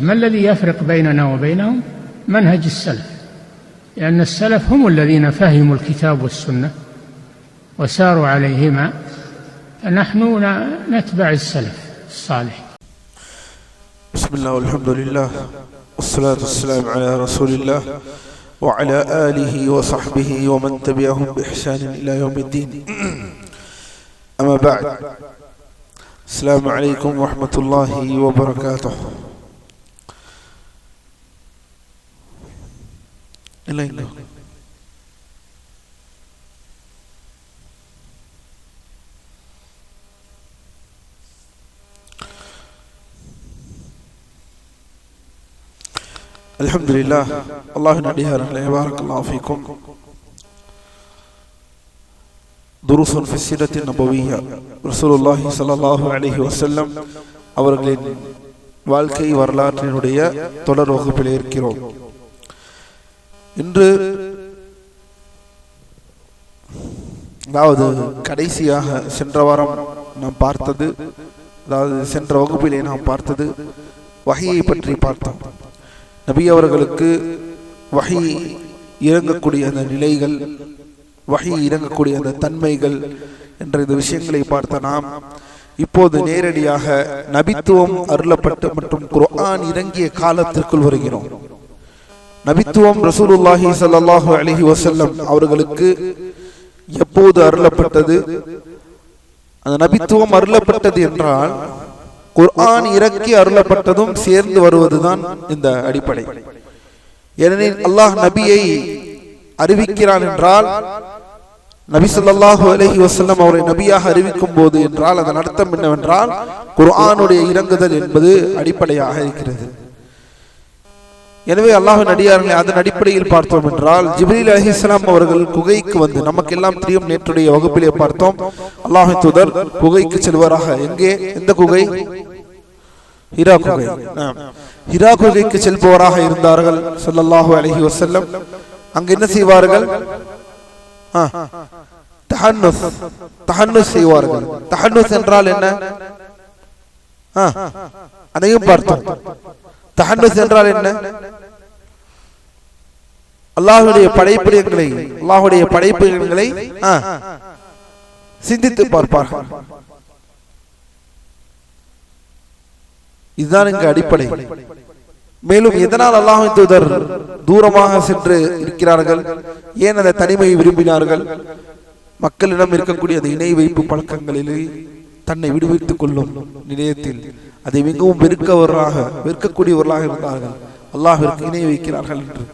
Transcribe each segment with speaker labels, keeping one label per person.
Speaker 1: ما الذي يفرق بيننا وبينهم؟ منهج السلف، لأن السلف هم الذين فهموا الكتاب والسنة وساروا عليهما، فنحن نتبع السلف الصالح.
Speaker 2: بسم الله والحمد لله والصلاة والسلام على رسول الله وعلى آله وصحبه ومن تبعهم بإحسان إلى يوم الدين. أما بعد، السلام عليكم ورحمة الله وبركاته. الحمد لله. الله نعديها بارك الله فيكم. دروس في السيرة النبوية. رسول الله صلى الله عليه وسلم அவர்களின் வாழ்க்கை வரலாற்றினுடைய தொடர் வகுப்பில் இருக்கிறோம். இன்று அதாவது கடைசியாக சென்ற வாரம் நாம் பார்த்தது, அதாவது சென்ற வகுப்பிலே நாம் பார்த்தது வஹீயை பற்றி பார்த்தோம். நபி அவர்களுக்கு வஹீ இறங்கக்கூடிய அந்த நிலைகள், வஹீ இறங்கக்கூடிய அந்த தன்மைகள் என்ற இந்த விஷயங்களை பார்த்த நாம் இப்போது நேரடியாக நபித்துவம் அருளப்பட்டு மற்றும் குர்ஆன் இறங்கிய காலத்திற்குள் வருகிறோம். நபித்துவம் ரசூலுல்லாஹி ஸல்லல்லாஹு அலைஹி வஸல்லம் அவர்களுக்கு எப்போது அருளப்பட்டது? அந்த நபித்துவம் அருளப்பட்டது என்றால் குர்ஆன் இறக்கி அருளப்பட்டதும் சேர்ந்து வருவதுதான் இந்த அடிப்படை. ஏனெனில் அல்லாஹ் நபியை அறிவிக்கிறான் என்றால், நபி ஸல்லல்லாஹு அலைஹி வஸல்லம் அவரை நபியாக அறிவிக்கும் போது என்றால் அதன் அர்த்தம் என்னவென்றால் குர்ஆனுடைய இறங்குதல் என்பது அடிப்படையாக இருக்கிறது. எனவே அல்லாஹ்வின் அடியார்களே, அதன் அடிப்படையில் பார்த்தோம் என்றால் ஜிப்ரீல் அலைஹிஸ்ஸலாம் அவர்கள் குகைக்கு வந்து, நமக்கெல்லாம் தெரியும், நேற்றுடைய வகுப்பிலே பார்த்தோம், அல்லாஹ்வின் தூதர் குகைக்கு செல்வாராக. எங்கே? எந்த குகை? ஹிரா குகை. ஹிரா குகைக்கு செல்பவராக இருந்தார்கள் ஸல்லல்லாஹு அலைஹி வஸல்லம். அங்கு என்ன செய்வார்கள்? தஹன்னுஸ் செய்வார்கள். தஹன்னுஸ் என்றால் என்ன? அதையும் பார்த்தோம். தஹன்னுஸ் என்றால் என்ன? அல்லாஹ்வுடைய படைப்பினங்களை சிந்தித்து பார்ப்பார்கள். இதுதான் இங்கு அடிப்படை. மேலும் எதனால் அல்லாஹ்வின் தூதர் தூரமாக சென்று இருக்கிறார்கள்? ஏன் அந்த தனிமையை விரும்பினார்கள்? மக்களிடம் இருக்கக்கூடிய அந்த இணை வைப்பு பழக்கங்களிலே தன்னை விடுவித்துக் கொள்ளும் நிலையத்தில் அதை மிகவும் வெறுக்கக்கூடியவர்களாக இருந்தார்கள். அல்லாஹ்விற்கு இணை வைக்கிறார்கள் என்று.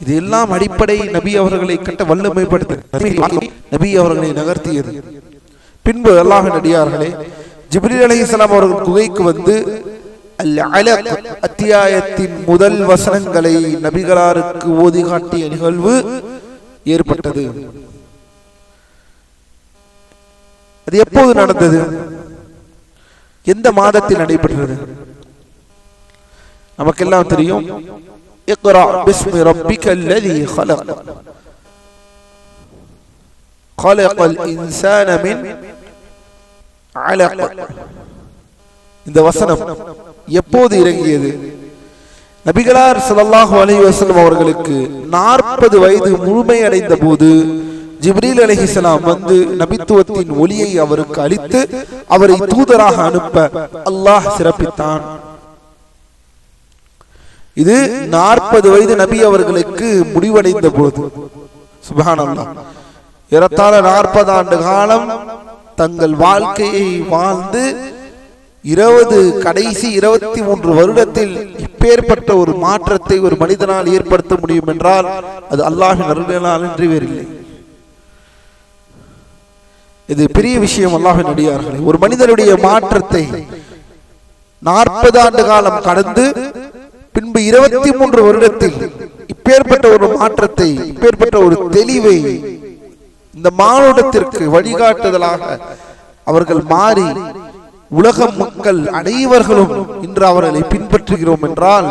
Speaker 2: இது எல்லாம் அடிப்படை நபி அவர்களை கட்ட வல்லமைப்படுத்த நபி அவர்களை நகர்த்தியது. பின்பு அல்லாஹ்வின் அடியார்களே, ஜிப்ரீல் அலைஹிஸ்ஸலாம் அவர்கள் குகைக்கு வந்து அல்-அலக் அத்தியாயத்தின் முதல் வசனங்களை நபிகளாருக்கு ஓதி காட்டிய நிகழ்வு ஏற்பட்டது. அது எப்போது நடந்தது? எந்த மாதத்தில் நடைபெற்றது? நமக்கெல்லாம் தெரியும். இக்ரா பிஸ்மி ரப்பிக்கல் லதீ خلق خلقல் இன்சான மின் அலக். இந்த வசனம் எப்போது இறங்கியது? நபிகளார் ஸல்லல்லாஹு அலைஹி வஸல்லம் அவர்களுக்கு 40 வயது முழுமையடைந்த போது ஜிப்ரீல் அலைஹிஸ்ஸலாம் வந்து நபித்துவத்தின் ஒளியை அவருக்கு அளித்து அவரை தூதராக அனுப்ப அல்லாஹ் சிறப்பித்தான். இது 40 வயது நபி அவர்களுக்கு முடிவடைந்த போது. சுப்ஹானல்லாஹ். ஏறத்தாழ 40 ஆண்டு காலம் தங்கள் வாழ்க்கையை வாழ்ந்து கடைசி 23 வருடத்தில் இப்பேற்பட்ட ஒரு மாற்றத்தை ஒரு மனிதனால் ஏற்படுத்த முடியும் என்றால் அது அல்லாஹ்வின் அருளினால் என்று வேறில்லை. இது பெரிய விஷயம். அல்லாஹ்வின் அடியார்களே, ஒரு மனிதனுடைய மாற்றத்தை 40 ஆண்டு காலம் கடந்து பின்பு 23 வருடத்தில் இப்பேற்பட்ட ஒரு மாற்றத்தை, இப்பேற்பட்ட ஒரு தெளிவை இந்த மானுடத்திற்கு வழிகாட்டுதலாக அவர்கள் மாறி உலக மக்கள் அனைவர்களும் இன்று அவர்களை பின்பற்றுகிறோம் என்றால்,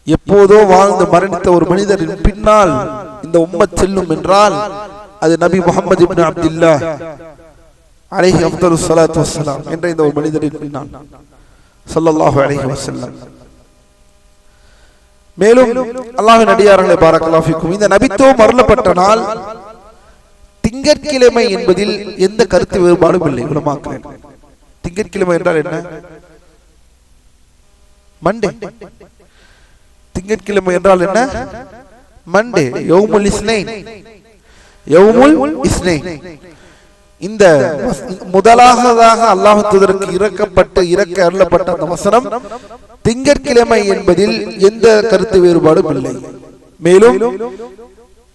Speaker 2: எப்போதோ வாழ்ந்து மரணித்த ஒரு மனிதரின் பின்னால் இந்த உம்மத் செல்லும் என்றால் அது நபி முஹம்மது இப்னு அப்துல்லாஹ் அலைஹி அஃதலுஸ் ஸலாத்து வஸ்ஸலாம் என்ற இந்த ஒரு மனிதரின் பின்னால் ஸல்லல்லாஹு அலைஹி வஸல்லம். மேலும் அல்லாஹ்வின் அடியார்களே பாரக்கல்லாஹு ஃபீக்கும், இந்த நபித்துவம் அருளப்பட்ட நாள் திங்கட்கிழமை என்பதில் எந்த கருத்து வேறுபாடும் இல்லை உலமாக்களே. திங்கட்கிழமை என்றால் என்ன? மண்டே. திங்கட்கிழமை என்றால் என்ன? மண்டே. யௌமுல் இஸ்னைன், யௌமுல் இஸ்னைன். இந்த முதலாவதாக அல்லாஹ் தூதருக்கு இறக்க அருளப்பட்ட அந்த வசனம் திங்கட்கிழமை என்பதில் எந்த கருத்து வேறுபாடும் இல்லை. மேலும்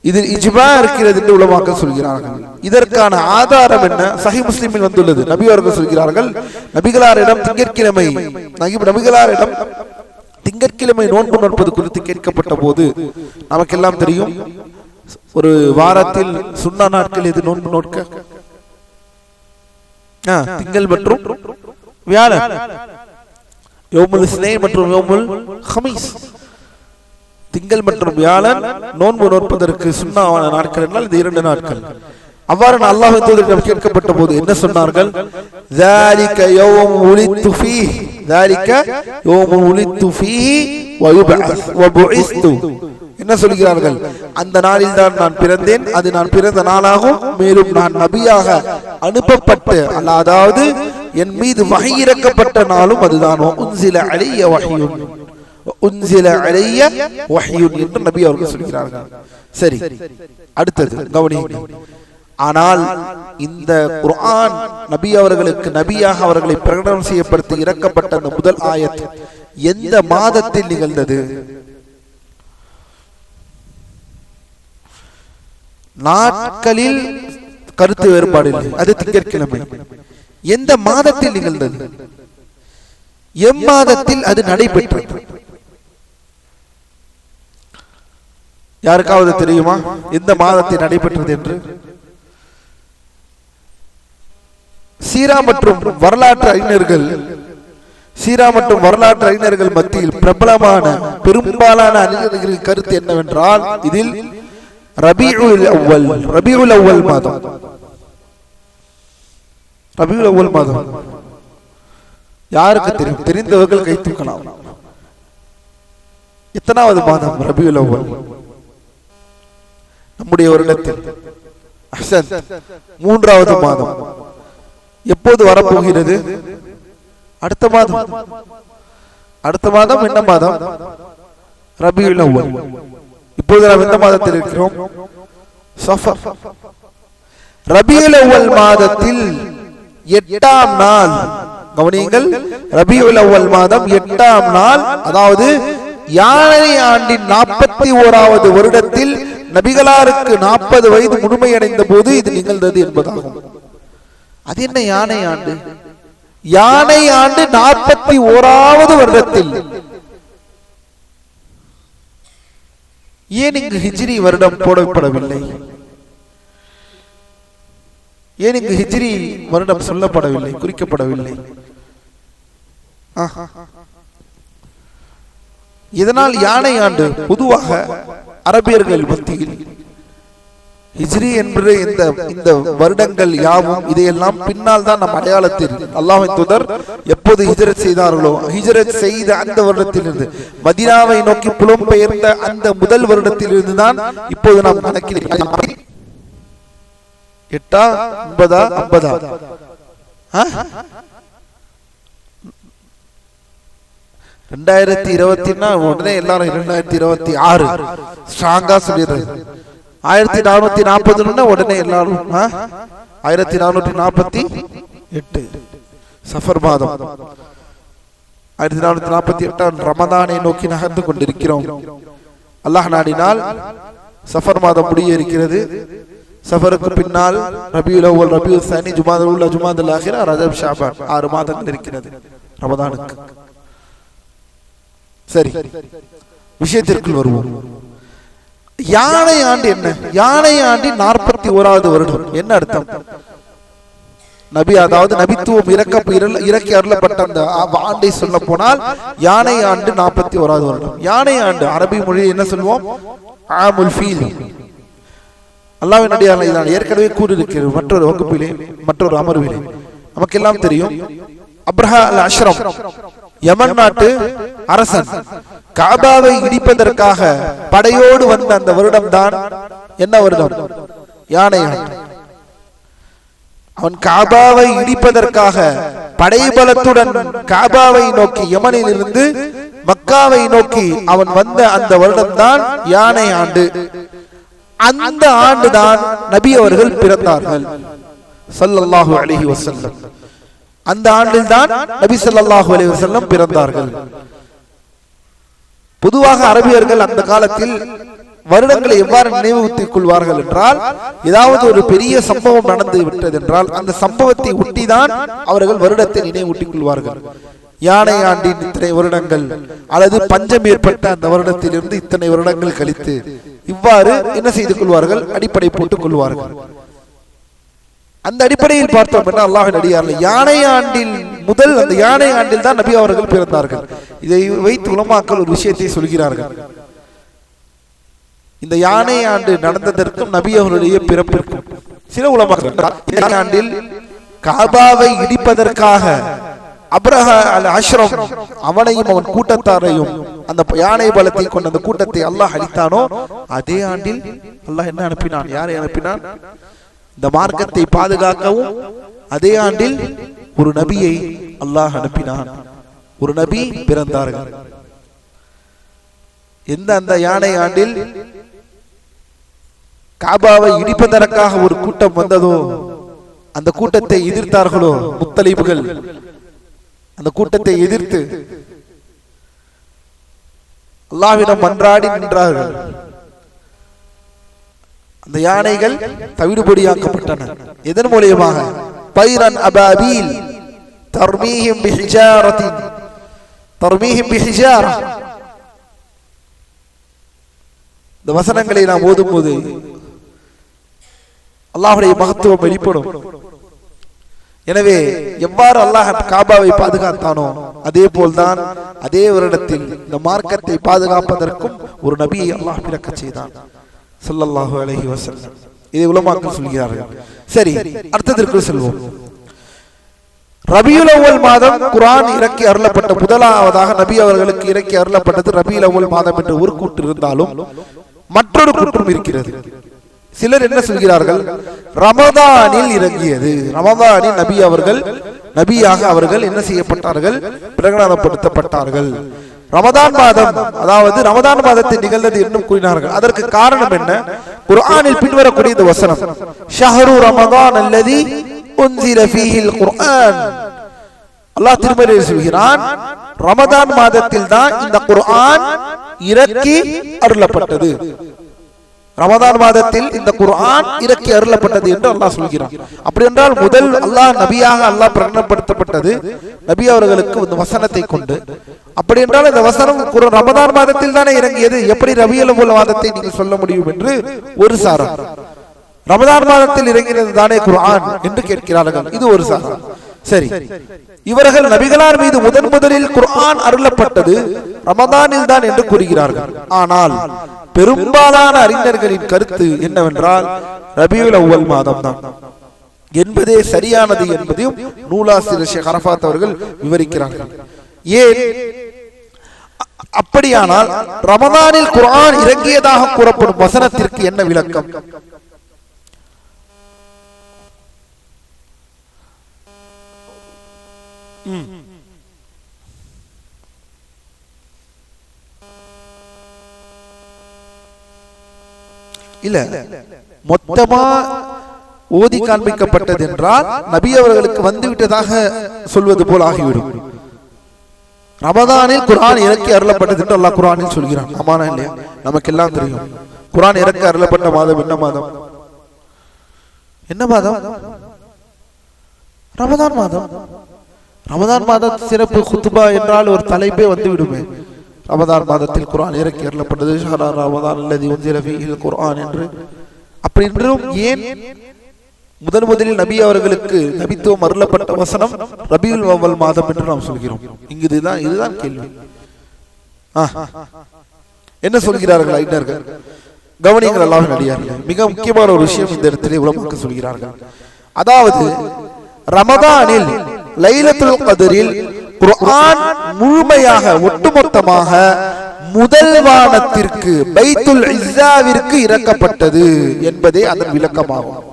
Speaker 2: இதில் இஜ்மா இருக்கிறது என்று உலமாக்கள் சொல்கிறார்கள். இதற்கான ஆதாரம் என்ன? சஹீஹ் முஸ்லிமில் வந்துள்ளது. நபி அவர்கள் சொல்கிறார்கள், நபிகளாரிடம் திங்கட்கிழமை நோன்பு நோற்பது குறித்து கேட்கப்பட்ட போது, நமக்கெல்லாம் தெரியும், ஒரு வாரத்தில் சுன்னா நாட்கள் எது நோன்பு நோட்க? திங்கள் மற்றும் வியாழன், யௌமுல் இஸ்னைன் மற்றும் யௌமுல் ஹமீஸ். திங்கள் மற்றும் வியாழன் நோன்பு நோற்பதற்கு சுன்னாவான நாட்கள் என்றால் இந்த 2 நாட்கள். அவ்வாறு அல்லாஹ்வின் தூதரிடம் கேட்கப்பட்ட போது என்ன சொன்னார்கள்? ذَلِكَ يَوْمُ وُلِدْتُ فِيهِ ذَلِكَ يَوْمُ وُلِدْتُ فِيهِ وَبُعِثْتُ. என்ன சொல்கிறார்கள்? அந்த நாளில் தான் நான் பிறந்தேன், அது நான் பிறந்த நாளாகும், மேலும் நான் நபியாக அனுப்பப்பட்டு, அதாவது என் மீது வஹி இறக்கப்பட்ட நாளும் அதுதான். உன்சில அலைய வஹ்யுன், உன்சில அலைய வஹ்யுன் என்று நபி அவர்கள் சொல்கிறார்கள். சரி, அடுத்தது கவனியுங்கள். ஆனால் இந்த குர்ஆன் நபி அவர்களுக்கு நபியாக அவர்களை பிரகடனம் செய்யப்படுத்தி இறக்கப்பட்ட அந்த முதல் ஆயத் எந்த மாதத்தில் நிகழ்ந்தது? நாட்களில் கருத்து வேறுபாடு இல்லை, அது திங்கட்கிழமை. எந்த மாதத்தில் நிகழ்ந்தது? எம்மாதத்தில் அது நடைபெற்றது? யாருக்காவது தெரியுமா எந்த மாதத்தில் நடைபெற்றது என்று? சீரா மற்றும் வரலாற்று அறிஞர்கள் மத்தியில் பிரபலமான பெரும்பாலான அறிஞர்களின் கருத்து என்னவென்றால், இதில் ரபீஉல் அவ்வல் மாதம். ரபீஉல் அவ்வல் மாதம் யாருக்கு தெரியும்? தெரிந்தவர்கள் கை தூக்கலாம். எத்தனாவது மாதம் ரபீஉல் அவ்வல்? நம்முடைய வருடத்தில் அஹ்சன் 3வது மாதம். எப்போது வரப்போகிறது? அடுத்த மாதம். என்ன மாதம்? ரபீஉல் அவ்வல். இப்போது நாம் எந்த மாதத்தில் இருக்கிறோம்? சஃபர். ரபீஉல் அவ்வல் மாதத்தில் 8ஆம் நாள், கவனியுங்கள், ரபீஉல் அவ்வல் மாதம் 8ஆம் நாள், அதாவது யானை ஆண்டின் 41வது வருடத்தில் நபிகளாருக்கு 40 வயது முழுமையடைந்த போது இது நிகழ்ந்தது என்பதாகும். அது என்ன யானை ஆண்டு? யானை ஆண்டு 41வது வருடத்தில். ஏன் இங்கு ஹிஜ்ரி வருடம் போடப்படவில்லை? ஏன் இங்கு ஹிஜ்ரி வருடம் சொல்லப்படவில்லை, குறிக்கப்படவில்லை? இதனால் யானை ஆண்டு பொதுவாக அரபியர்கள் மத்தியில் ஹிஜ்ரி என்பது இந்த வருடங்கள் யாவும் இதையெல்லாம் பின்னால் தான் நம் அடையாளத்தில் அல்லாஹ்வின் தூதர் எப்போது ஹிஜ்ரத் செய்தார்களோ, ஹிஜ்ரத் செய்த அந்த வருடத்திலிருந்து, மதீனாவை நோக்கி புலம்பெயர்ந்த அந்த முதல் வருடத்திலிருந்து தான் இப்போது நாம் கணக்கில் 8ஆ 9ஆ 50ஆ 2020 உடனே எல்லாரும் 2026 ஸ்ட்ராங்கா சொல்லிடுறது. 1440 உடனே எல்லாரும் 1448 சஃபர் மாதம் 1448 ரமதானை நோக்கி நகர்ந்து கொண்டிருக்கிறோம். அல்லாஹ் நாடினால் சஃபர் மாதம் முடிய இருக்கிறது. சஃபருக்கு பின்னால் ரபியுல் அவ்வல், ரபியுல் சானி, ஜுமாதுல் ஊலா, ஜுமாதுல் ஆகிரா, ரஜப், ஷாபான் 6 மாதங்கள் இருக்கிறது ரமதானுக்கு. சரி, விஷயத்திற்குள் வருவோம். யானை ஆண்டு என்ன? யானை ஆண்டின் 41வது வருடம் என்ன அர்த்தம்? நபி, அதாவது நபித்துவம் இறக்கி அருளப்பட்ட அந்த ஆண்டை சொல்ல போனால் யானை ஆண்டு 41வது வருடம். யானை ஆண்டு அரபி மொழியை என்ன சொல்வோம்? ஆமுல் ஃபீல். அல்லாஹ்வின் அடியார்களே, நான் ஏற்கனவே கூறியிருக்கிறேன் மற்றொரு வகுப்பிலே, மற்றொரு அமர்விலே. நமக்கெல்லாம் தெரியும், அப்ரஹா அல் அஷ்ரம் யமன் நாட்டு அரசன் காபாவை இடிப்பதற்காக படையோடு வந்த அந்த வருடம் தான் என்ன வருடம்? யானை ஆண்டு. அவன் காபாவை இடிப்பதற்காக படைபலத்துடன் காபாவை நோக்கி யமனில் இருந்து மக்காவை நோக்கி அவன் வந்த அந்த வருடம் தான் யானை ஆண்டு. அந்த ஆண்டுதான் நபி அவர்கள் பிறந்தார்கள் ஸல்லல்லாஹு அலைஹி வஸல்லம். அந்த ஆண்டில் தான் நபி ஸல்லல்லாஹு அலைஹி வஸல்லம் பிறந்தார்கள். பொதுவாக அரபியர்கள் அந்த காலத்தில் வருடங்களை எவ்வாறு நினைவுறுத்திக் கொள்வார்கள் என்றால், ஏதாவது ஒரு பெரிய சம்பவம் நடந்து விட்டது என்றால் அந்த சம்பவத்தை ஒட்டிதான் அவர்கள் வருடத்தை நினைவூட்டிக் கொள்வார்கள். யானை ஆண்டின் இத்தனை வருடங்கள் அல்லது பஞ்சம் ஏற்பட்ட அந்த வருடத்திலிருந்து இத்தனை வருடங்கள் கழித்து இவ்வாறு என்ன செய்து கொள்வார்கள்? அடிப்படை போட்டுக் கொள்வார்கள். அந்த அடிப்படையில் பார்த்தோம் என்ற அல்லாஹ்வின் அடியார்கள் யானை ஆண்டில் முதல் அந்த யானை ஆண்டில் தான் நபி அவர்கள் பிறந்தார்கள். இதை வைத்து உலமாக்கள் ஒரு விஷயத்தை சொல்கிறார்கள். இந்த யானை ஆண்டு நடந்ததற்கும் நபி அவர்களுடைய பிறப்பிற்கும் சில உலமாக்கள் ஆண்டில் காபாவை இடிப்பதற்காக அப்ரஹா அல் அஷ்ரம் அவனையும் அவன் கூட்டத்தாரையும் அந்த யானை பலத்தை கொண்ட அந்த கூட்டத்தை அல்லாஹ் அழித்தானோ அதே ஆண்டில் அல்லாஹ் என்ன அனுப்பினான்? யாரை அனுப்பினான்? இந்த மார்க்கத்தை பாதுகாக்கவும் அதே ஆண்டில் ஒரு நபியை அல்லாஹ் அனுப்பினான். ஒரு நபி பிறந்தார்கள். எந்த அந்த யானை ஆண்டில் காபாவை இடிப்பதற்காக ஒரு கூட்டம் வந்ததோ அந்த கூட்டத்தை எதிர்த்தார்களோ முத்தலிபுகள், அந்த கூட்டத்தை எதிர்த்து அல்லாஹ்விடம் மன்றாடி நின்றார்கள். அந்த யானைகள் தவிடுபொடியாக்கப்பட்டன. எதன் மூலமாக? பைரன் அபாபீல் தர்மீஹிம் பிஹிஜாரத்தின் தர்மீஹிம் பிஹிஜாரா. இந்த வசனங்களை நாம் ஓதும் போது அல்லாஹ்வுடைய மகத்துவம் வெளிப்படும். எனவே எவ்வாறு அல்லாஹ் காபாவை பாதுகாத்தானோ அதே போல்தான் அதே வருடத்தில் இந்த மார்க்கத்தை பாதுகாப்பதற்கும் ஒரு நபியை அல்லாஹ் பிறக்க செய்தான் ஸல்லல்லாஹு அலைஹி வஸல்லம். இதை உலமாக்கள் சொல்கிறார்கள். சரி, அடுத்ததற்கு செல்வோம். ரபியுல் அவ்வல் மாதம் குர்ஆன் இறக்கி அருளப்பட்ட முதலாவதாக நபி அவர்களுக்கு இறக்கி அருளப்பட்டது ரபியுல் அவ்வல் மாதம் என்று ஒரு கூற்று இருந்தாலும் மற்றொரு கூற்றும் இருக்கிறது. சிலர் என்ன சொல்கிறார்கள்? ரமதானில் இறங்கியது. ரமதானில் நபி அவர்கள் நபியாக அவர்கள் என்ன செய்யப்பட்டார்கள்? பிரகடனப்படுத்தப்பட்டார்கள். ரமதான் மாதம், அதாவது ரமதான் மாதத்தில் நிகழ்ந்தது என்னும் கூறினார்கள். அதற்கு காரணம் என்ன? குர்ஆனில் பின்வரக்கூடிய இந்த வசனம், ஷஹ்ரு ரமதான் அல்லதி உன்சில ஃபீஹில் குர்ஆன். அல்லாஹ் திருமறையில் சொல்கிறான், ரமதான் மாதத்தில் தான் இந்த குர்ஆன் இறக்கி அருளப்பட்டது. ரமதான் மாதத்தில் இந்த குர்ஆன் இறக்கி அருளப்பட்டது என்று அல்லாஹ் சொல்கிறான். அப்படி என்றால் முதல் அல்லாஹ் நபியாக அல்லாஹ் பிரகடனப்படுத்தப்பட்டது நபி அவர்களுக்கு இந்த வசனத்தை கொண்டு. அப்படி என்றால் இந்த வசனம் ரமதான் மாதத்தில் தானே இறங்கியது, எப்படி ரபியுல் அவ்வல் மாதத்தை நீங்கள் சொல்ல முடியும் என்று ஒரு சாரா, ரமதான் மாதத்தில் இறங்கினது தானே குர்ஆன் என்று கேட்கிறார்கள். இது ஒரு சாரா. சரி, இவர்கள் நபிகளார் மீது முதலில் குர்ஆன் அருளப்பட்டது ரமதானில் தான் என்று கூறுகிறார்கள். ஆனால் பெரும்பாலான அறிஞர்களின் கருத்து என்னவென்றால் ரபியுல் அவ்வல் மாதம் தான் என்பதே சரியானது என்பதையும் நூலாசிரியர் ஷேக் அரஃபாத் அவர்கள் விவரிக்கிறார்கள். ஏன் அப்படியானால் ரமதானில் குர்ஆன் இறங்கியதாக கூறப்படும் வசனத்திற்கு என்ன விளக்கம்? இல்ல, மொத்தமா ஓதி காண்பிக்கப்பட்டது என்றால் நபி அவர்களுக்கு வந்துவிட்டதாக சொல்வது போல் ஆகிவிடும். ரமதானில் குர்ஆன் இறக்கி அருளப்பட்டது என்று அல்லாஹ் குர்ஆனில் சொல்கிறான். ஆமானா இல்லையா? நமக்கு எல்லாம் தெரியும். குர்ஆன் இறக்கி அருளப்பட்ட மாதம் என்ன மாதம்? என்ன மாதம்? ரமதான் மாதம். ரமதான் மாத சிறப்பு குத்துபா என்றால் ஒரு தலைப்பே வந்து விடுமே. ரமதான் மாதத்தில் குர்ஆன் இறக்கி அருளப்பட்டது ஷஹ்ரு ரமதான் அல்லதி உன்சில ஃபீஹில் குர்ஆன் என்று. அப்படி என்றும் ஏன் முதலில் நபி அவர்களுக்கு நபித்துவம் அருளப்பட்ட வசனம் ரபியுல் அவ்வல் மாதம் என்று நாம் சொல்கிறோம்? இங்கு இதுதான் கேள்வி. என்ன சொல்கிறார்கள் அறிஞர்கள்? கவனிங்கள் அல்லாஹ்வின் அடியார்களே, மிக முக்கியமான ஒரு விஷயம் இந்த இடத்திலே உலமாக்கள் சொல்கிறார்கள். அதாவது ரமதானில் லைலத்துல் கத்ரில் குர்ஆன் முழுமையாக ஒட்டுமொத்தமாக முதல் வானத்திற்கு பைத்துல் இஸ்ஸாவிற்கு இறக்கப்பட்டது என்பதே அதன் விளக்கமாகும்.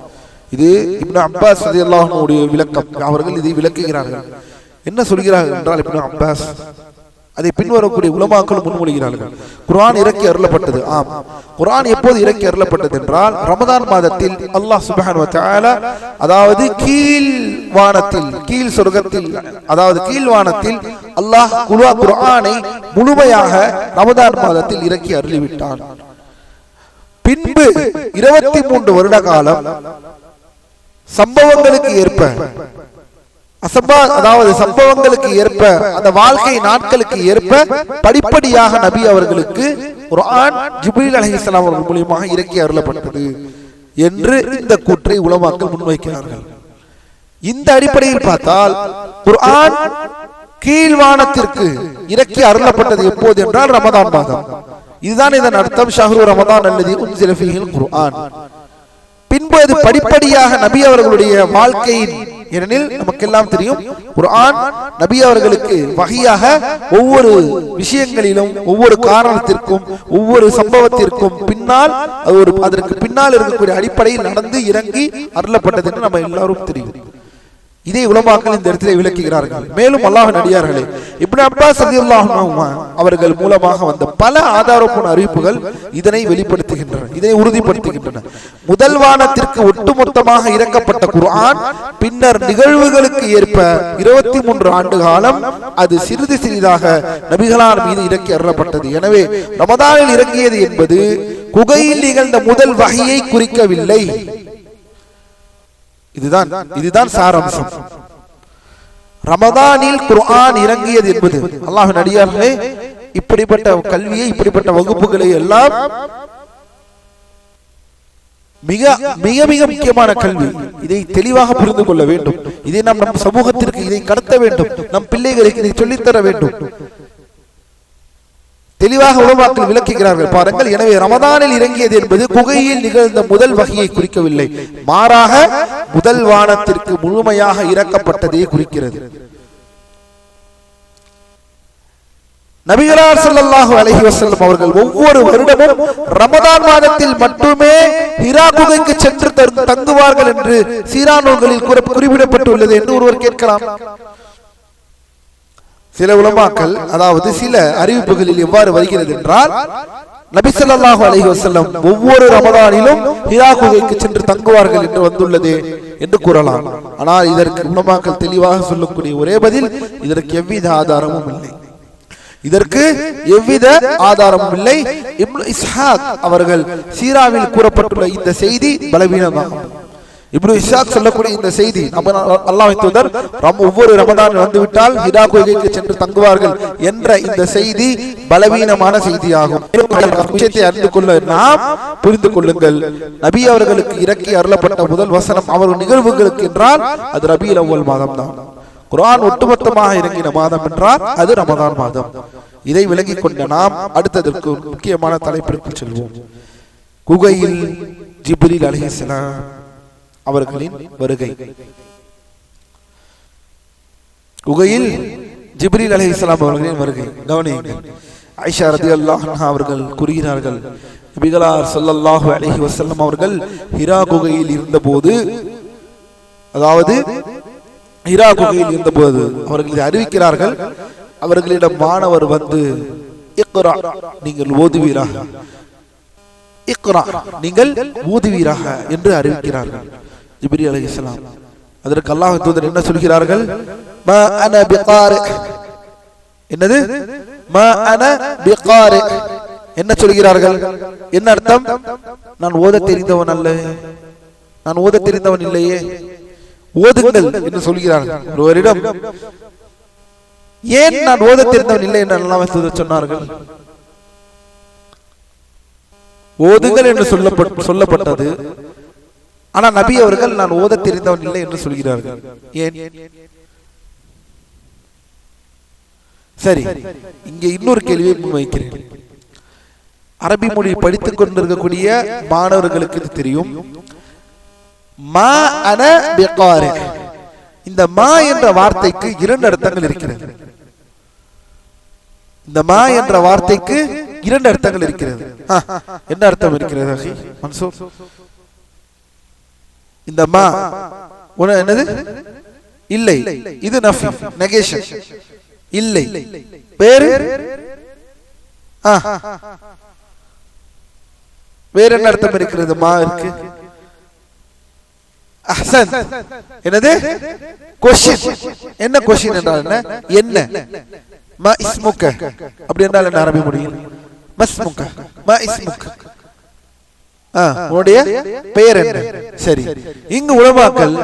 Speaker 2: இது இப்னு அப்பாஸ் ரலியல்லாஹு அன்ஹுடைய விளக்கம். அவர்கள் இதை விளக்குகிறார்கள். என்ன சொல்கிறார்கள் என்றால், இப்னு அப்பாஸ் அதை பின்வரக்கூடிய உலமாக்கள் முன்மொழிகிறார்கள். குர்ஆன் இறக்கி அருளப்பட்டது. ஆம், குர்ஆன் எப்போது இறக்கி அருளப்பட்டது என்றால் ரமதான் மாதத்தில் அல்லாஹ் சுப்ஹானஹு வ தஆலா, அதாவது கீழ் வானத்தில், கீழ் சொர்க்கத்தில், அதாவது கீழ் வானத்தில் அல்லாஹ் குர்ஆனை முழுமையாக ரமதான் மாதத்தில் இறக்கி அருளிவிட்டான். பின்பு 23 வருட காலம் சம்பவங்களுக்கு ஏற்ப, அதாவது சம்பவங்களுக்கு ஏற்ப, அந்த வாழ்க்கை நாட்களுக்கு ஏற்ப படிப்படியாக நபி அவர்களுக்கு குர்ஆன் ஜிப்ரீல் அலைஹிஸ்ஸலாம் அவர்கள் மூலமாக இறக்கி அருளப்பட்டது என்று இந்த கூற்றை உலமாக்கள் முன்வைக்கிறார்கள். இந்த அடிப்படையில் பார்த்தால் குர்ஆன் கீழ்வானத்திற்கு இறக்கி அருளப்பட்டது எப்போது என்றால் ரமதான் மாதம். இதுதான் இதன் அர்த்தம், ஷஹ்ரு ரமதான் அல்லதி உன்ஸில ஃபீஹில் குர்ஆன். பின்பு அது படிப்படியாக நபி அவர்களுடைய வாழ்க்கையின், ஏனெனில் நமக்கெல்லாம் தெரியும் குர்ஆன் நபி அவர்களுக்கு வஹியாக ஒவ்வொரு விஷயங்களிலும், ஒவ்வொரு காரணத்திற்கும், ஒவ்வொரு சம்பவத்திற்கும் பின்னால் அதற்கு பின்னால் இருக்கக்கூடிய அடிப்படையில் நடந்து இறங்கி அருளப்பட்டது என்று நம்ம எல்லாரும் தெரியும். இதை உலமாக்கள் இந்த இடத்திலே விளக்குகிறார்கள். மேலும் அல்லாஹ்வின் அடியார்களே, இப்னு அப்பாஸ் ரலியல்லாஹு அன்ஹு அவர்கள் மூலமாக வந்த பல ஆதாரப்பூர்வ அறிவிப்புகள் இதனை வெளிப்படுத்துகின்றன, இதனை உறுதிப்படுத்துகின்றன. முதல் வானத்திற்கு ஒட்டுமொத்தமாக இறக்கப்பட்ட குர்ஆன் பின்னர் நிகழ்வுகளுக்கு ஏற்ப 23 ஆண்டு காலம் அது சிறிது சிறிதாக நபிகளார் மீது இறக்கி அருளப்பட்டது. எனவே ரமதானில் இறங்கியது என்பது குகையில் நிகழ்ந்த முதல் வஹியை குறிக்கவில்லை. இதுதான் சாராம்சம். ரமதானில் குர்ஆன் இறங்கியது என்பது, அல்லாஹ்வின் அடியார்களே, இப்படிப்பட்ட கல்வியை, இப்படிப்பட்ட வகுப்புகளை எல்லாம் மிக மிக மிக முக்கியமான கல்வி. இதை தெளிவாக புரிந்து கொள்ள வேண்டும். இதை நாம் நம் சமூகத்திற்கு இதை கடத்த வேண்டும். நம் பிள்ளைகளுக்கு இதை சொல்லித்தர வேண்டும். தெளிவாக உலமாக்கள் விளக்குகிறார்கள் பாருங்கள். எனவே ரமதானில் இறங்கியது என்பது குகையில் நிகழ்ந்த முதல் வகையை குறிக்கவில்லை, மாறாக முதல் வானத்திற்கு முழுமையாக இறக்கப்பட்டதை குறிக்கிறது. நபிகளார் ஸல்லல்லாஹு அலைஹி வஸல்லம் அவர்கள் ஒவ்வொரு வருடமும் ரமதான் மாதத்தில் மட்டுமே ஹிரா குகைக்கு சென்று தங்குவார்கள் என்று சீரா நூல்களில் குறிப்பிடப்பட்டுள்ளது என்று ஒருவர் கேட்கலாம். சில உலமாக்கள், அதாவது சில அறிவிப்புகளில் எவ்வாறு வருகிறது என்றால், நபி ஸல்லல்லாஹு அலைஹி வஸல்லம் ஒவ்வொரு ரமதானிலும் ஹிரா குகைக்கு சென்று தங்குவார்கள் என்று வந்துள்ளது என்று கூறலாம். ஆனால் இதற்கு உலமாக்கள் தெளிவாக சொல்லக்கூடிய ஒரே பதில், இதற்கு எவ்வித ஆதாரமும் இல்லை. இதற்கு எவ்வித ஆதாரமும் இல்லை. இப்னு இஸ்ஹாக் அவர்கள் சீராவில் கூறப்பட்டுள்ள இந்த செய்தி பலவீனமாகும். இப்னு இஸ்ஹாக் சொல்லக்கூடிய இந்த செய்தி, அல்லாஹ்வின் தூதர் ஒவ்வொரு ரமதான் வந்துவிட்டால் ஹிரா குகைக்கு சென்று தங்குவார்கள் என்ற இந்த செய்தி பலவீனமான செய்தியாகும். விஷயத்தை அறிந்து கொள்ள நாம் புரிந்து கொள்ளுங்கள், நபி அவர்களுக்கு இறக்கி அருளப்பட்ட முதல் வசனம் அவர்கள் நிகழ்வுகளுக்கு என்றால் அது ரபீல் அவ்வல் மாதம் தான். குர்ஆன் ஒட்டுமொத்தமாக இறங்கின மாதம் என்றால் அது ரமதான் மாதம். இதை விளங்கிக் கொண்ட நாம் அடுத்ததற்கு முக்கியமான தலைப்பிற்கு செல்வோம். குகையில் ஜிப்ரீல் அலைஹிஸ்ஸலாம் அவர்களின் வருகை. குகையில் ஜிப்ரீல் அலைஹிஸ்ஸலாம் அவர்களின் வருகை கவனியுங்கள். ஆயிஷா ரலியல்லாஹு அன்ஹா அவர்கள் கூறுகிறார்கள், நபிகளார் ஸல்லல்லாஹு அலைஹி வஸல்லம் அவர்கள் ஹிரா குகையில் இருந்தபோது, அதாவது ஹிரா குகையில் இருந்தபோது அவர்கள் இதை அறிவிக்கிறார்கள். அவர்களிடம் மாணவர் வந்து, இக்ரா, நீங்கள் ஓதுவீராக, இக்ரா, நீங்கள் ஓதுவீராக என்று அறிவிக்கிறார்கள் ஜிப்ரீல் அலைஹிஸ்ஸலாம். அதற்கு அல்லாஹ்வின் தூதர் என்ன சொல்கிறார்கள்? மா அன பிகாரி. என்னது? மா அன பிகாரி. என்ன சொல்கிறார்கள்? என்ன அர்த்தம்? நான் ஓத தெரிந்தவன் அல்ல, நான் ஓத தெரிந்தவன் இல்லையே, ஓதுங்கள் என்று சொல்கிறார்கள். ஒருவரிடம் ஏன் நான் ஓத தெரிந்தவன் இல்லை என்று அல்லாஹ்வின் தூதர் சொன்னார்கள்? ஓதுங்கள் என்று சொல்லப்பட்டது. ஆனா நபி அவர்கள் நான் ஓத தெரிந்தவன் இல்லை என்று சொல்கிறார்கள். ஏன்? சரி, இங்கே இன்னொரு கேள்வியை முன்வைக்கிறேன். அரபி மொழி படித்துக் கொண்டிருக்கக்கூடிய மாணவர்களுக்கு இது தெரியும். மா அன பிகாரி, இந்த மா என்ற வார்த்தைக்கு இரண்டு அர்த்தங்கள் இருக்கிறது. இந்த மா என்ற வார்த்தைக்கு இரண்டு அர்த்தங்கள் இருக்கிறது. என்ன அர்த்தம் இருக்கிறது மன்சூர்? இந்த மா என்னது? இல்லை. இது நஃபி, நெகேஷன். இல்லை. வேறு வேற என்ன அர்த்தம் இருக்கிறது? மா இருக்கு. அஹ்சன். என்னது? கொஸ்டின். என்ன கொஸ்டின் என்றால் என்ன? மா இஸ்முக அப்படி என்றால் என்ன அரபி மொழியில்? மஸ்முக. மா இஸ்முக, உன்னுடைய பெயர் என்ன? சரி, இங்கு உலமாக்கள்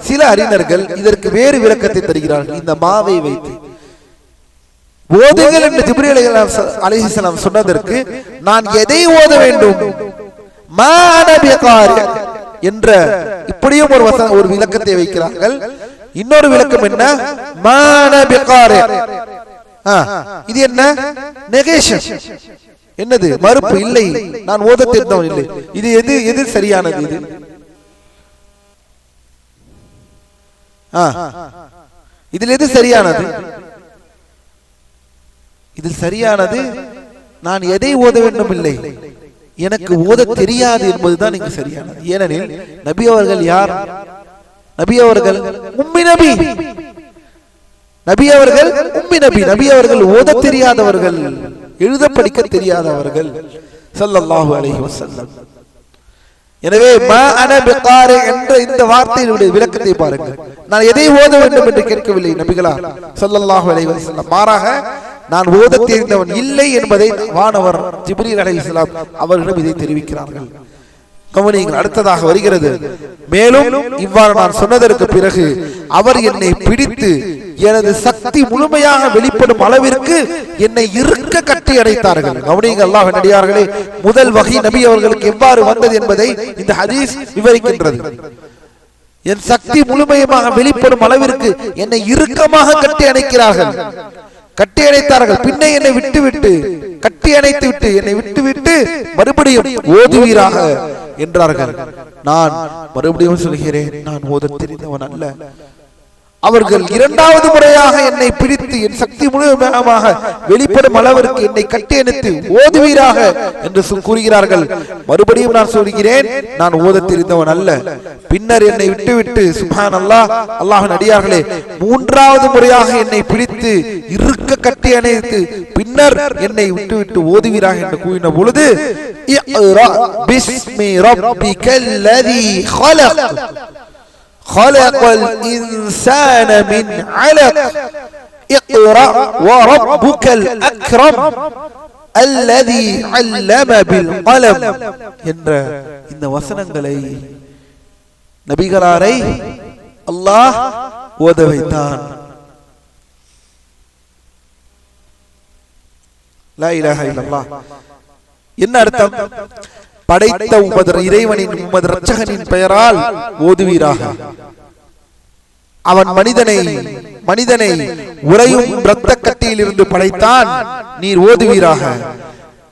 Speaker 2: சில அறிஞர்கள் இதற்கு வேறு விளக்கத்தை தருகிறார்கள். இந்த மாவை வைத்து ஓதுங்கள் என்று ஜிப்ரீல் அலைஹிஸ்ஸலாம் சொன்னதற்கு நான் எதை ஓத வேண்டும்? மா அன பிகாரி என்ற இப்படியும் ஒரு விளக்கத்தை வைக்கிறார்கள். இன்னொரு விளக்கம் என்ன? மா அன பிகாரி. இது என்ன? நெகேஷன். என்னது? மறுப்பு. இல்லை, நான் ஓத தெரிந்தவன் இல்லை. இது எது சரியானது? இது இதில் எது சரியானது? இதில் சரியானது நான் எதை ஓத வேண்டும் இல்லை, எனக்கு ஓத தெரியாது என்பதுதான் இங்கு சரியானது. ஏனெனில் நபி அவர்கள் யார்? நபி அவர்கள் உம்மி நபி. நபி அவர்கள் உம்மி நபி. நபி அவர்கள் ஓத தெரியாதவர்கள், எழுத படிக்க தெரியாதவர்கள் ஸல்லல்லாஹு அலைஹி வஸல்லம். எனவே மா அன பிகாரி என்ற இந்த வார்த்தையினுடைய விளக்கத்தை பாருங்கள். நான் எதை ஓத வேண்டும் என்று கேட்கவில்லை நபிகளார் ஸல்லல்லாஹு அலைஹி வஸல்லம். மாறாக நான் ஓத தெரிந்தவன் இல்லை என்பதை வானவர் ஜிப்ரீல் அலைஹிஸ்ஸலாம் அவர்களும் இதை தெரிவிக்கிறார்கள். கவனியுங்கள், அடுத்ததாக வருகிறது. மேலும் இவ்வாறு நான் சொன்னதற்கு பிறகு அவர் என்னை பிடித்து எனது சக்தி முழுமையாக வெளிப்படும் அளவிற்கு என்னை இருக்க கட்டி அடைத்தார்கள். கவனியுங்கள் அல்லாஹ்வின் அடியார்களே, முதல் வகை நபி அவர்களுக்கு எவ்வாறு வந்தது என்பதை இந்த ஹதீஸ் விவரிக்கின்றது. என் சக்தி முழுமையாக வெளிப்படும் அளவிற்கு என்னை இறுக்கமாக கட்டி அணைக்கிறார்கள், கட்டி அணைத்தார்கள். பின்னே என்னை விட்டு கட்டி அணைத்து விட்டு என்னை விட்டு மறுபடியும் ஓதுவீராக என்றார்கள். நான் மறுபடியும் சொல்கிறேன், நான் ஓத தெரிந்தவன் அல்ல. அவர்கள் இரண்டாவது முறையாக என்னை பிடித்து என் சக்தி முழுமையாக வெளிப்படும் அளவிற்கு என்னை கட்டி அணைத்து ஓதுவீராக என்று கூறுகிறார்கள். மறுபடியும் நான் சொல்கிறேன், நான் ஓத தெரிந்தவன் அல்ல. பின்னர் என்னை விட்டு சுப்ஹானல்லாஹ், அல்லாஹ்வின் அடியார்களே, மூன்றாவது முறையாக என்னை பிடித்து இறுக்க கட்டி அணைத்து பின்னர் என்னை விட்டு ஓதுவீராக என்று கூறின பொழுது இக்ரா பிஸ்மி ரப்பிக்கல்லதி خلق خلق الإنسان من علق اقرأ وربك الأكرم الذي علم بالقلم என்ற இந்த வசனங்களை நபிகளாரை அல்லாஹ் ஓத வைத்தான். லா இலாஹா இல்லல்லாஹ். என்ன அர்த்தம்? படைத்த உமது இறைவனின் உமது இரட்சகனின் பெயரால் ஓதுவீராக. அவன் மனிதனை உறையும் இரத்த கட்டியில் இருந்து படைத்தான், நீர் ஓதுவீராக.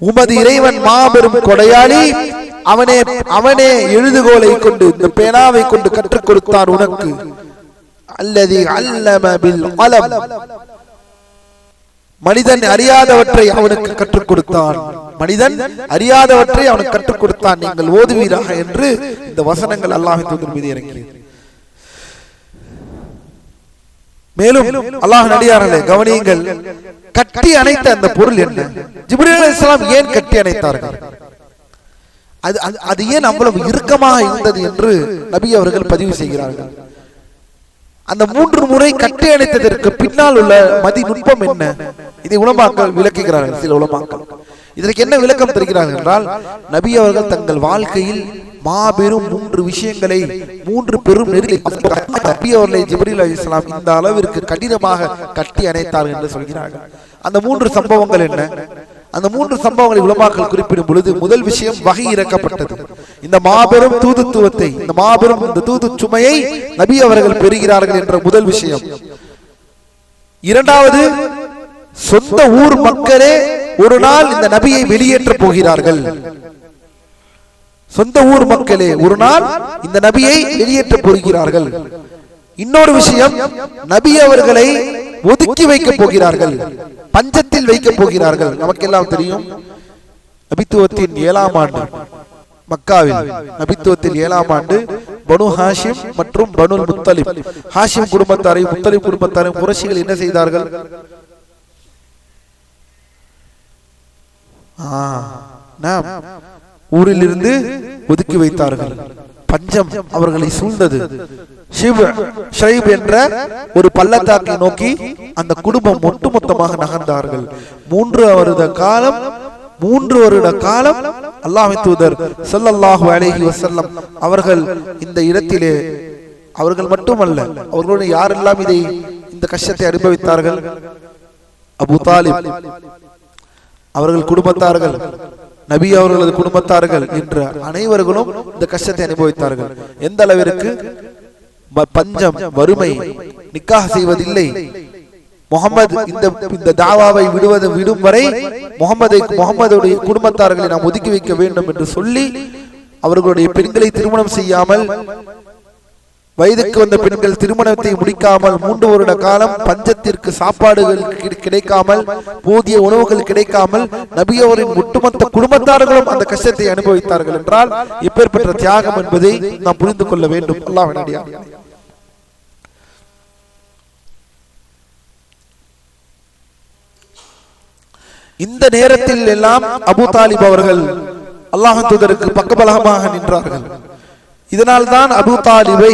Speaker 2: உமது இறைவன் மாபெரும் கொடையாளி, அவனே எழுதுகோலை கொண்டு இந்த பேனாவை கொண்டு கற்றுக் கொடுத்தான் உனக்கு. அல்லதி அல்லம பில் கலம், மனிதன் அறியாதவற்றை அவனுக்கு கற்றுக் கொடுத்தான். மனிதன் அறியாதவற்றை அவனுக்கு கற்றுக் கொடுத்தான், நீங்கள் ஓதுவீராக என்று இந்த வசனங்கள் அல்லாஹ்வின் தூதர் மீது இறங்கியது. மேலும் அல்லாஹ்வின் அடியார்களே கவனியுங்கள், கட்டி அணைத்த அந்த பொருள் என்ன? ஜிப்ரீல் அலைஹிஸ்ஸலாம் ஏன் கட்டி அணைத்தார்கள்? அது ஏன் அவ்வளவு இறுக்கமாக இருந்தது என்று நபி அவர்கள் பதிவு செய்கிறார்கள். அந்த 3 முறை கட்டி அணைத்ததற்கு பின்னால் உள்ள மதிநுட்பம் என்ன? இதை உலமாக்கள் விளக்குகிறார்கள். சில உலமாக்கள் இதற்கு என்ன விளக்கம் தருகிறார்கள் என்றால், நபி அவர்கள் தங்கள் வாழ்க்கையில் மாபெரும் 3 விஷயங்களை 3 பெரும் நபி அவர்களை ஜிப்ரீல் அலைஹிஸ்ஸலாம் இந்த அளவிற்கு கடினமாக கட்டி அணைத்தார்கள் என்று சொல்கிறார்கள். அந்த 3 சம்பவங்கள் என்ன? அந்த 3 சம்பவங்களை உலமாக்கள் குறிப்பிடும் பொழுது, முதல் விஷயம் வஹி இறக்கப்பட்டது. இந்த மாபெரும் தூதுத்துவத்தை, இந்த மாபெரும் இந்த தூது சுமையை நபி அவர்கள் பெறுகிறார்கள் என்ற முதல் விஷயம். இரண்டாவது, சொந்த ஊர் மக்களே ஒரு நாள் இந்த நபியை வெளியேற்ற போகிறார்கள். சொந்த ஊர் மக்களே ஒரு நாள் இந்த நபியை வெளியேற்ற போகிறார்கள். இன்னொரு விஷயம், நபி அவர்களை ஒதுக்கி வைக்க போகிறார்கள், பஞ்சத்தில் வைக்க போகிறார்கள். நமக்கெல்லாம் தெரியும், நபித்துவத்தின் 7ஆம் ஆண்டு மக்காவில், நபித்துவத்தில் 7ஆம் ஆண்டு பனு ஹாஷிம் மற்றும் பனு முத்தலிப், ஹாஷிம் குடும்பத்தாரையும் முத்தலிப் குடும்பத்தாரையும் குறைஷிகள் என்ன செய்தார்கள்? ஊரிலிருந்து ஒதுக்கி வைத்தார்கள். பஞ்சம் அவர்களை சூழ்ந்தது. ஷைப் என்ற ஒரு பள்ளத்தாக்கை நோக்கி அந்த குடும்பம் ஒட்டுமொத்தமாக நகர்ந்தார்கள். 3 வருட காலம் அல்லாஹ்வின் தூதர் ஸல்லல்லாஹு அலைஹி வஸல்லம் அவர்கள் இந்த இடத்திலே, அவர்கள் மட்டுமல்ல, அவர்களுடைய யாரெல்லாம் இந்த கஷ்டத்தை அனுபவித்தார்கள், அபூ தாலிப் அவர்கள் குடும்பத்தார்கள், நபி அவர்களது குடும்பத்தார்கள் என்ற அனைவர்களும் இந்த கஷ்டத்தை அனுபவித்தார்கள். எந்த அளவிற்கு? பஞ்சம், வறுமை, நிக்காஹ் செய்வதில்லை, முகமது இந்த தாவாவை விடும் வரை முகமதுடைய குடும்பத்தார்களை நாம் ஒதுக்கி வைக்க வேண்டும் என்று சொல்லி அவர்களுடைய பெண்களை திருமணம் செய்யாமல், வயதுக்கு வந்த பெண்கள் திருமணத்தை முடிக்காமல் 3 வருட காலம் பஞ்சத்திற்கு சாப்பாடுகள் கிடைக்காமல், போதிய உணவுகள் கிடைக்காமல் நபி அவரின் ஒட்டுமொத்த குடும்பத்தார்களும் அந்த கஷ்டத்தை அனுபவித்தார்கள் என்றால் எப்பேற்பட்ட தியாகம் என்பதை நாம் புரிந்து கொள்ள வேண்டும். அல்லாஹ்வின் அடியார்களே, இந்த நேரத்தில் எல்லாம் அபூ தாலிப் அவர்கள் அல்லாஹ்வின் தூதருக்கு பக்கபலமாக நின்றார்கள். இதனால் தான் அபூ தாலிபை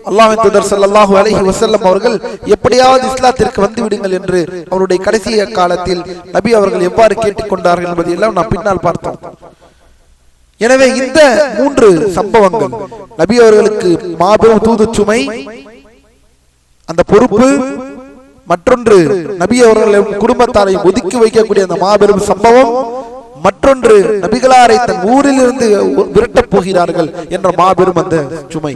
Speaker 2: அல்லாஹ்வின் தூதர் ஸல்லல்லாஹு அலைஹி வஸல்லம் அவர்கள் எப்படியாவது இஸ்லாத்திற்கு வந்து விடுங்கள் என்று அவருடைய கடைசி காலத்தில் நபி அவர்கள் எவ்வாறு கேட்டுக்கொண்டார்கள் என்பதை எல்லாம் நாம் பின்னால் பார்த்தோம். எனவே இந்த 3 சம்பவங்கள் நபி அவர்களுக்கு மாபெரும் தூது சுமை, அந்த பொறுப்பு, மற்றொன்று நபி அவர்கள் குடும்பத்தாரை ஒதுக்கி வைக்கக்கூடிய அந்த மாபெரும் சம்பவம், மற்றொன்று நபிகளாரை தன் ஊரில் இருந்து விரட்டப் போகிறார்கள் என்ற மாபெரும் அந்த சுமை.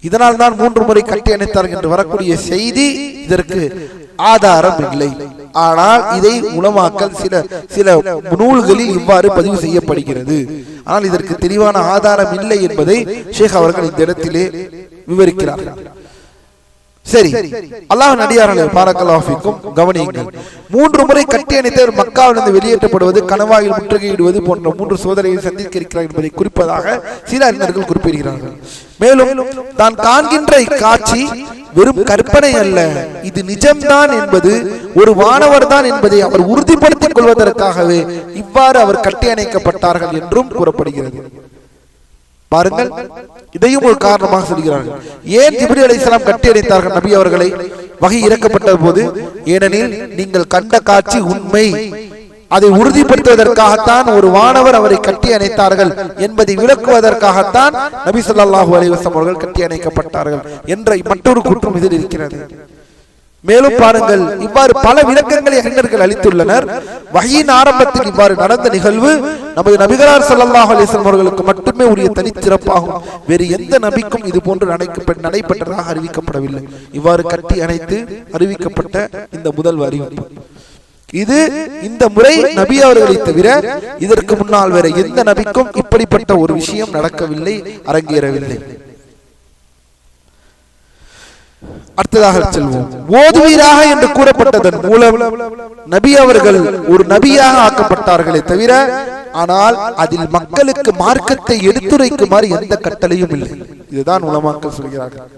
Speaker 2: இதனால் தான் 3 முறை கட்டி அணைத்தார்கள் என்று வரக்கூடிய செய்தி, இதற்கு ஆதாரம் இல்லை. ஆனால் இதை உலமாக்கள் சில நூல்களில் இவ்வாறு பதிவு செய்யப்படுகிறது. ஆனால் இதற்கு தெளிவான ஆதாரம் இல்லை என்பதை ஷேக் அவர்கள் இந்த இடத்திலே விவரிக்கிறார்கள். சரி, அல்லாஹ்வின் அடியார்களே, பாரக்கல்லாஹு ஃபீக்கும், கவனியுங்கள். 3 முறை கட்டி அணைத்தவர் மக்காவிலிருந்து வெளியேற்றப்படுவது, கணவாயில் முற்றுகையிடுவது போன்ற 3 சோதனையை சந்திக்க இருக்கிறார் என்பதை குறிப்பதாக சில அறிஞர்கள் குறிப்பிடுகிறார்கள். மேலும் தான் காண்கின்ற இக்காட்சி வெறும் கற்பனை அல்ல, இது நிஜம்தான் என்பது, ஒரு வானவர் தான் என்பதை அவர் உறுதிப்படுத்திக் கொள்வதற்காகவே இவ்வாறு அவர் கட்டி அணைக்கப்பட்டார்கள் என்றும் கூறப்படுகிறது. பாருங்கள், இதையும் ஒரு காரணமாக சொல்கிறார்கள். ஏன் ஜிப்ரீல் அலைஹிஸ்ஸலாம் கட்டி அணைத்தார்கள் நபி அவர்களை வஹி இறக்கப்பட்ட போது? ஏனெனில் நீங்கள் கண்ட காட்சி உண்மை, அதை உறுதிப்படுத்துவதற்காகத்தான் ஒரு வானவர் அவரை கட்டி அணைத்தார்கள் என்பதை விளக்குவதற்காகத்தான் நபி ஸல்லல்லாஹு அலைஹி வஸல்லம் அவர்கள் கட்டி அணைக்கப்பட்டார்கள் என்ற மற்றொரு கூற்றும் இதில் இருக்கிறது. மேலும் பாருங்கள், இவ்வாறு பல விளக்கங்களை அறிஞர்கள் அளித்துள்ளனர். வஹீயின் ஆரம்பத்தில் இவ்வாறு நடந்த நிகழ்வு நமது நபிகளார் ஸல்லல்லாஹு அலைஹி வஸல்லம் அவர்களுக்கு மட்டுமே உரிய தனிச்சிறப்பாகும். வேறு எந்த நபிக்கும் இது போன்று நடைபெற்றதாக அறிவிக்கப்படவில்லை. இவ்வாறு கட்டி அணைத்து அறிவிக்கப்பட்ட இந்த முதல் அறிவிப்பு இது. இந்த முறை நபி அவர்களை தவிர இதற்கு முன்னால் வேற எந்த நபிக்கும் இப்படிப்பட்ட ஒரு விஷயம் நடக்கவில்லை, அரங்கேறவில்லை. அடுத்ததாக செல்வோம். ஓதுவீராக என்று கூறப்பட்டதன் மூலம் நபி அவர்கள் ஒரு நபியாக ஆக்கப்பட்டார்களே தவிர, ஆனால் அதில் மக்களுக்கு மார்க்கத்தை எடுத்துரைக்குமாறு எந்த கட்டளையும் இல்லை. இதுதான் உலமாக்கள் சொல்கிறார்கள்.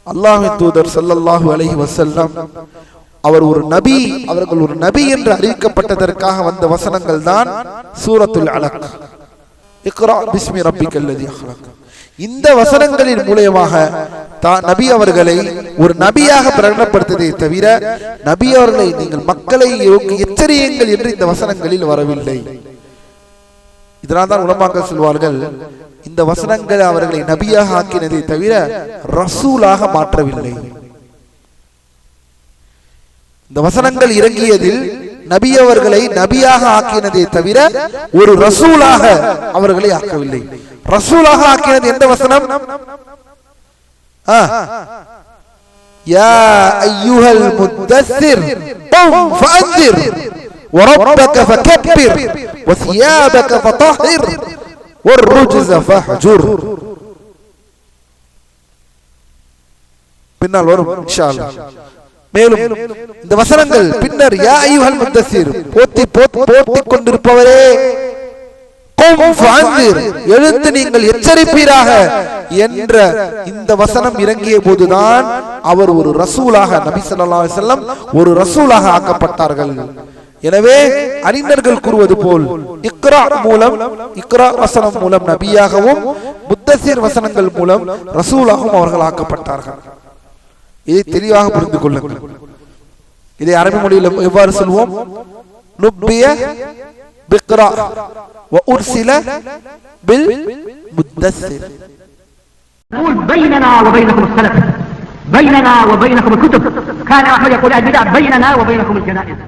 Speaker 2: அல்லாஹ்வின் தூதர் ஸல்லல்லாஹு அலைஹி வஸல்லம் அவர்கள் ஒரு நபி என்று அறிவிக்கப்பட்டதற்காக வந்த வசனங்கள் தான் சூரத்துல் அலக், இக்ரா பிஸ்மி ரப்பிக்கல்லதி அஹ்லக். இந்த வசனங்களின் மூலமாக நபி அவர்களை ஒரு நபியாக பிரகடனப்படுத்ததை தவிர நபி அவர்களை நீங்கள் மக்களை எச்சரியுங்கள் என்று இந்த வசனங்களில் வரவில்லை. இதனால் தான் உலமாக்கள் சொல்வார்கள், இந்த வசனங்கள் அவர்களை நபியாக ஆக்கினதை தவிர ரசூலாக மாற்றவில்லை. இந்த வசனங்கள் இறங்கியதில் நபி அவர்களை நபியாக ஆக்கினதை தவிர ஒரு ரசூலாக அவர்களை ஆக்கவில்லை. ரசூலாக ஆக்கினது எந்த வசனம்? யா அய்யுஹல் முத்தஸ்ஸிர் கும் ஃபஅன்திர் வரப்பக ஃபகப்பிர் வஸியாபக ஃபதஹிர் வர்ருஜஸ ஃபஹ்ஜுர். பின்னால் வரும் இன்ஷா அல்லாஹ். மேலும் இந்த வசனங்கள் பின்னர் யா அய்யுஹல் முத்தஸிர் போத்தி கொண்டிருப்பவரே எழுந்து நீங்கள் எச்சரிப்பீராக என்ற இந்த வசனம் இறங்கிய போதுதான் அவர் ஒரு ரசூலாக, நபி ஸல்லல்லாஹு அலைஹி வஸல்லம் ஒரு ரசூலாக ஆக்கப்பட்டார்கள். எனவே அறிஞர்கள் கூறுவது போல் இக்ரா வசனம் மூலம் நபியாகவும் முத்தஸிர் வசனங்கள் மூலம் ரசூலாகவும் அவர்கள் ஆக்கப்பட்டார்கள். இதை தெளிவாக புரிந்து கொள்ளுங்கள். இதை அரபி மொழியில் எவ்வாறு சொல்வோம்? நுப்பிய பிக்ரா வ உர்சில பில் முத்தஸிர்.
Speaker 3: بيننا وبينكم السلف بيننا وبينكم الكتب كان أحمد يقول البدع بيننا وبينكم الجنائز.